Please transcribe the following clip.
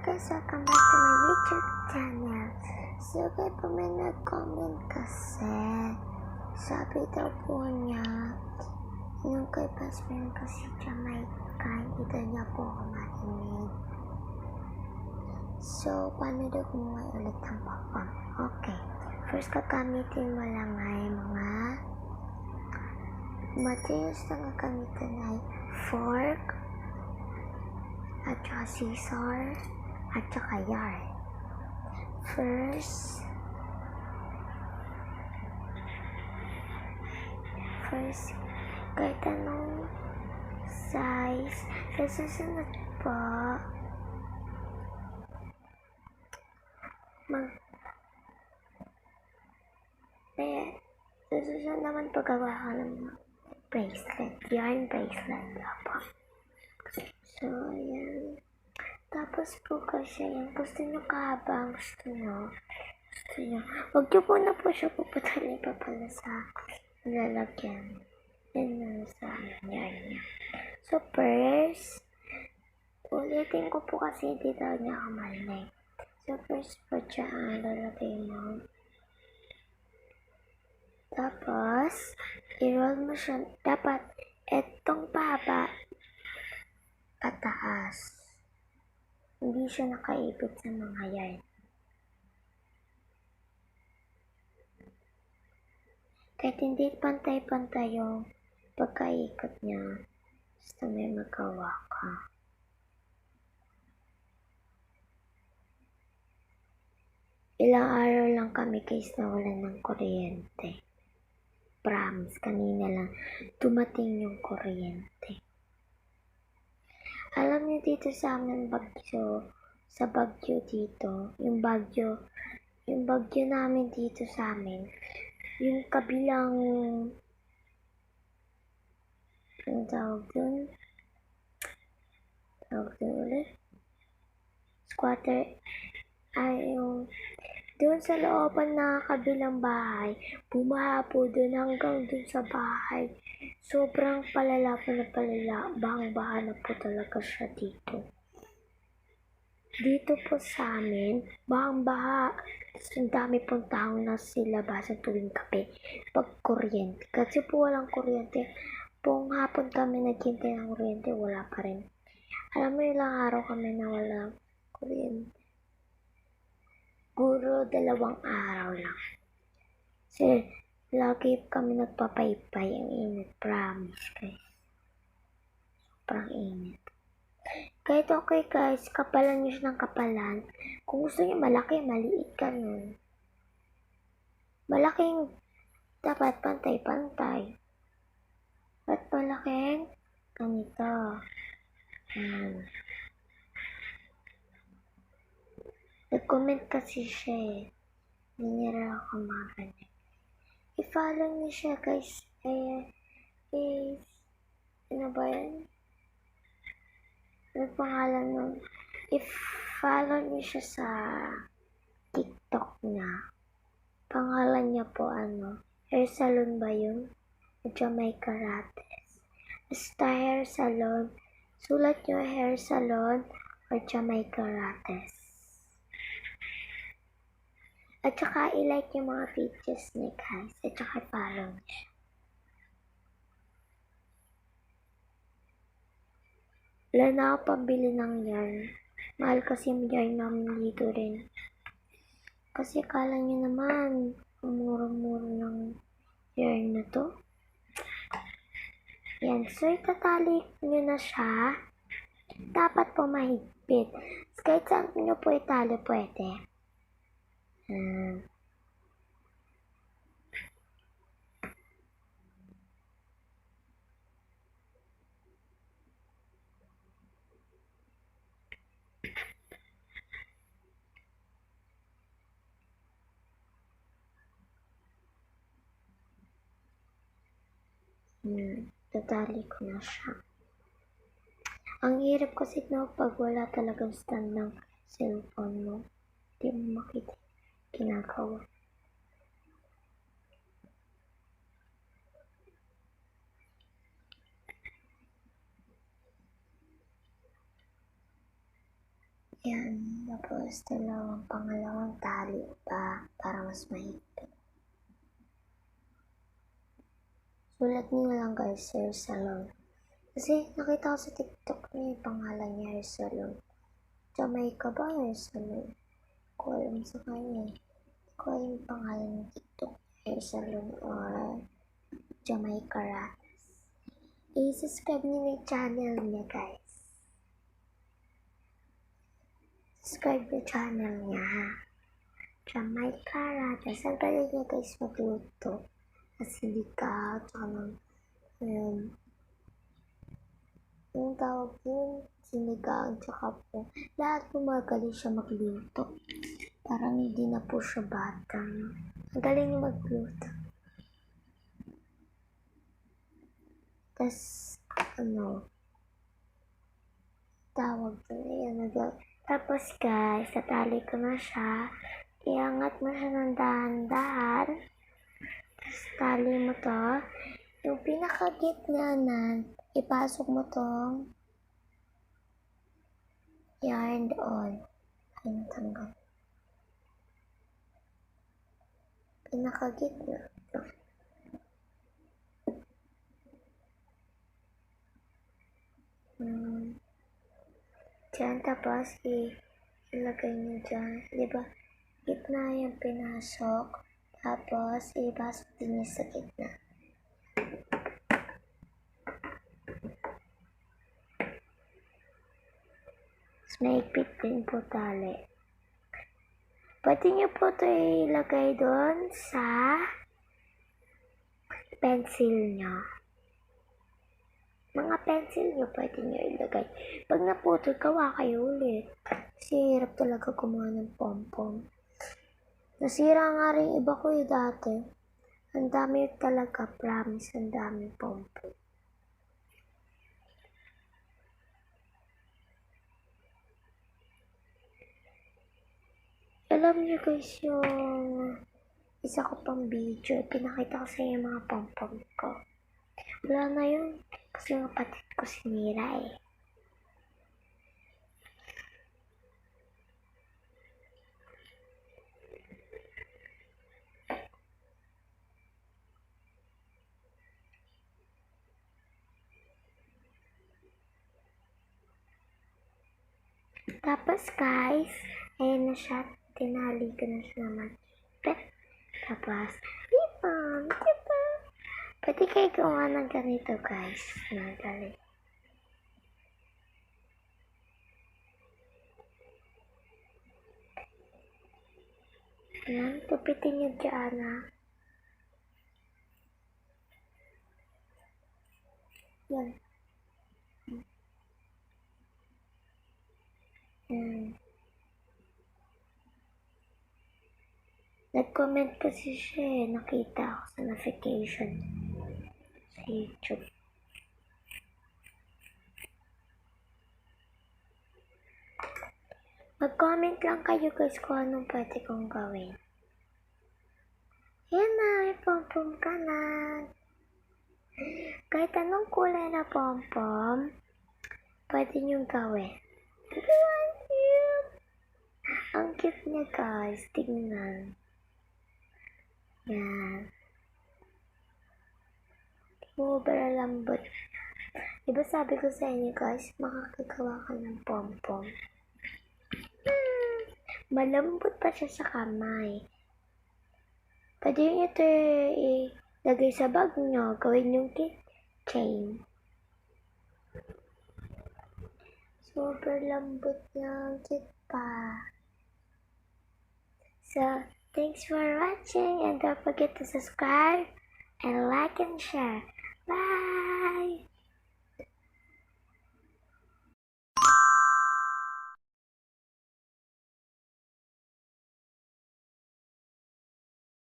guys, welcome back to my YouTube channel. So guys, pa may nag-comment kasi, sabi daw po niya, yung kay best friend ko si Jamaica, hindi daw niya po ako marinig. So, paano daw kumuha ulit ang papa? Okay, first kakamitin mo lang ay mga materials na gagamitin ay fork, at saka scissor, at saka yarn. First, kahit anong size. Sa susunod po, sa susunod naman paggawa ko ng bracelet, yarn bracelet po. So, ayan. Tapos po kasi, gusto nyo kahaba, gusto nyo. Huwag nyo po na po siya puputulin pa pala sa lalagyan. Yan na sa yarn niya. So, first, ulitin ko po kasi hindi daw niya kamali. So, first po dyan, lalagay mo. Tapos, i-roll mo siya. Dapat, etong pahaba, pataas. Hindi siya nakaipit sa mga yarn. Kahit hindi pantay-pantay yung pagkaikot niya, basta may magawa ka. Ilang araw lang kami guys na wala ng kuryente. Promise, kanina lang dumating yung kuryente. Alam niyo dito sa amin bagyo, sa bagyo dito, yung bagyo namin dito sa amin, yung kabilang, ang tawag dun ulit, squatter, ay yung, doon sa looban na kabilang bahay, bumaha po doon hanggang doon sa bahay. Sobrang palala po na palala, bahang-baha na po talaga siya dito. Dito po sa amin, bahang-baha, ang dami pong tao na silabasan tuwing gabi pag kuryente. Kasi po walang kuryente, buong hapon kami naghintay ng kuryente, wala pa rin. Alam mo, ilang araw kami na walang kuryente. Siguro 2 araw lang. Kasi lagi kami nagpapaypay, ang init, promise guys. Sobrang init. Kahit okay guys, kapalan nyo siya ng kapalan. Kung gusto nyo malaki, maliit ka nun. Malaking, dapat pantay-pantay. At malaking, ganito. Nag-comment kasi siya eh. Hindi niya raw ako magaling. I-follow niyo siya guys. Ano ba yan? Ano pangalan nun? I-follow niyo siya sa TikTok niya. Pangalan niya po Hair Salon ba yun? Jamaica Rates. Basta Hair Salon. Sulat niyo Hair Salon or Jamaica Rates. At saka i-like yung mga videos niya guys. At saka follow niya. Wala na ako pambili ng yarn. Mahal kasi yung yarn namin dito rin. Kasi kala nyo naman, ang mura-mura ng yarn na to. Yan. So, itatali nyo na siya. Dapat po mahigpit. Kahit saan nyo po itali pwede. Tatali ko na siya. Ang hirap kasi pag wala talagang stand ng cellphone mo. Hindi mo makita ginagawa. Yan, tapos pangalawang tali pa para mas mahigpit. Sulat niyo lang guys, hair salon. Kasi nakita ko sa TikTok niya yung pangalan niya, hair salon. Jamaica ba hair salon? Ko alam sa kanya. Ko alam yung pangalan ng TikTok, hair salon or Jamaica Ratas. I-subscribe niyo yung channel niya guys. Subscribe yung channel niya ha. Jamaica Ratas. Ang galing niya guys magluto. Asilika, tsaka ng yung tawag yun, sinigang, tsaka po, lahat po magaling siya magluto. Parang hindi na po siya bata. Ang galing niya magluto. Tas, tawag yun, ayan, tapos guys, natali ko na siya. Iangat mo siya ng dahan-dahan. Tapos tali mo to. Yung pinakagitnanan, ipasok mo tong yarn doon. Ay, natanggal. Pinakagitna. Diyan, tapos ilagay nyo dyan. Diba? Gitna yung pinasok. Tapos, ipasok din yung sa gitna. Tapos, maigpit din po tali. Pwede nyo po ito ilagay doon sa pencil nyo. Mga pencil nyo, pwede nyo ilagay. Pag naputol, gawa kayo ulit. Kasi hirap talaga gumawa ng pom-pom. Nasira nga rin iba ko dati. Ang dami talaga, promise, ang dami pom-pom. Alam niyo guys, yung isa ko pang video, pinakita ko sa inyo mga pom-pom ko. Wala na yun, kasi yung kapatid ko sinira eh. Tapos guys, ayan na siya, tinali ko na siya naman. Tapos, diba? Pwede kayo gawa ng ganito guys. Madali. Ayan, tupitin nyo dyan ha. Yan. Nag-comment kasi siya eh. Nakita ako sa notification sa YouTube. Mag-comment lang kayo guys kung anong pwede kong gawin. Yan na, may pom-pom ka na. Kahit anong kulay na pom-pom, pwede nyo gawin. Ang cute! Ang cute niya guys, tingnan. Yan. Sobrang lambot. Diba sabi ko sa inyo guys, makakagawa ka ng pom-pom. Malambot pa siya sa kamay. Pwede nyo ito ilagay sa bag nyo, gawin yung keychain. Super lambot niya, cute pa. So, thanks for watching and don't forget to subscribe and like and share. Bye!